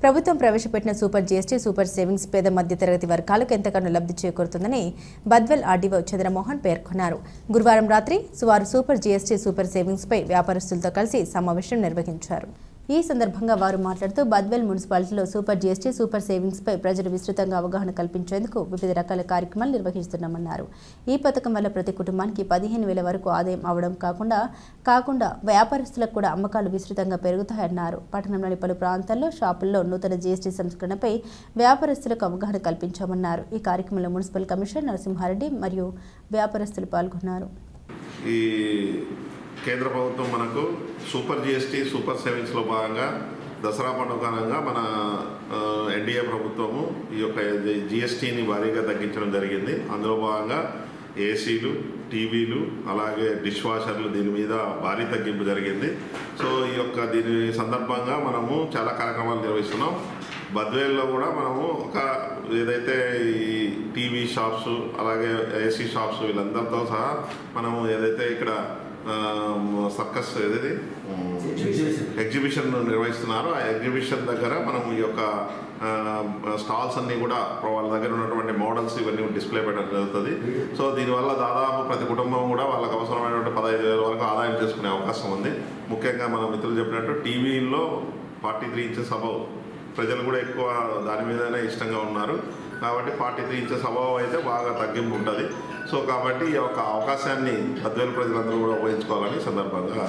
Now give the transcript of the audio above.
ప్రభుత్వం ప్రవేశపెట్టిన super GST super savings పేద మధ్యతరగతి వర్గాలకు ఎంతగానో లబ్ధి చేకూరుతుందని బద్వేల్ ఆర్డీఓ చంద్రమోహన్ పేర్కొన్నారు. గురువారం రాత్రి వారు సూపర్ జీఎస్టీ సూపర్ సేవింగ్స్ పై వ్యాపారస్తులతో కలిసి సమావేశం నిర్వహించారు. ఈ సందర్భంగా వారు మాట్లాడుతూ బద్వేల్ మున్సిపాలిటీలో సూపర్ జీఎస్టీ సూపర్ సేవింగ్స్ పై ప్రజలు విస్తృతంగా అవగాహన కల్పించేందుకు వివిధ రకాల కార్యక్రమాలు నిర్వహిస్తున్నామన్నారు. ఈ పథకం వల్ల ప్రతి కుటుంబానికి 15,000 వరకు ఆదాయం అవడం కాకుండా వ్యాపారస్తులకు కూడా అమ్మకాలు విస్తృతంగా పెరుగుతాయన్నారు. పట్టణంలోని పలు ప్రాంతాల్లో షాపుల్లో నూతన జీఎస్టీ సంస్కరణపై వ్యాపారస్తులకు అవగాహన కల్పించామన్నారు. ఈ కార్యక్రమంలో మున్సిపల్ కమిషనర్ నరసింహారెడ్డి మరియు వ్యాపారస్తులు పాల్గొన్నారు. కేంద్ర ప్రభుత్వం మనకు సూపర్ జీఎస్టీ సూపర్ సేవింగ్స్లో భాగంగా దసరా పండుగ మన ఎన్డీఏ ప్రభుత్వము ఈ యొక్క జీఎస్టీని భారీగా తగ్గించడం జరిగింది. అందులో భాగంగా ఏసీలు, టీవీలు, అలాగే డిష్ వాషర్లు దీని మీద భారీ తగ్గింపు జరిగింది. సో దీని సందర్భంగా మనము చాలా కార్యక్రమాలు నిర్వహిస్తున్నాం. బద్వేల్లో కూడా మనము ఏదైతే ఈ టీవీ షాప్స్ అలాగే ఏసీ షాప్స్ వీళ్ళందరితో సహా మనము ఏదైతే ఇక్కడ సర్కస్ ఏదైతే ఎగ్జిబిషన్ నిర్వహిస్తున్నారు. ఆ ఎగ్జిబిషన్ దగ్గర మనం ఈ యొక్క స్టాల్స్ అన్నీ కూడా వాళ్ళ దగ్గర ఉన్నటువంటి మోడల్స్ ఇవన్నీ డిస్ప్లే పెట్టడం జరుగుతుంది. సో దీనివల్ల దాదాపు ప్రతి కుటుంబం కూడా వాళ్ళకి అవసరమైనటువంటి 15,000 వరకు ఆదాయం చేసుకునే అవకాశం ఉంది. ముఖ్యంగా మన మిత్రులు చెప్పినట్టు టీవీల్లో 43 ఇంచెస్ అబవ్ ప్రజలు కూడా ఎక్కువ దాని మీదనే ఇష్టంగా ఉన్నారు. కాబట్టి 43 ఇంచెస్ అబవ్ అయితే బాగా తగ్గింపు ఉంటుంది. సో కాబట్టి ఈ యొక్క అవకాశాన్ని బద్వేలు ప్రజలందరూ కూడా ఉపయోగించుకోవాలని సందర్భంగా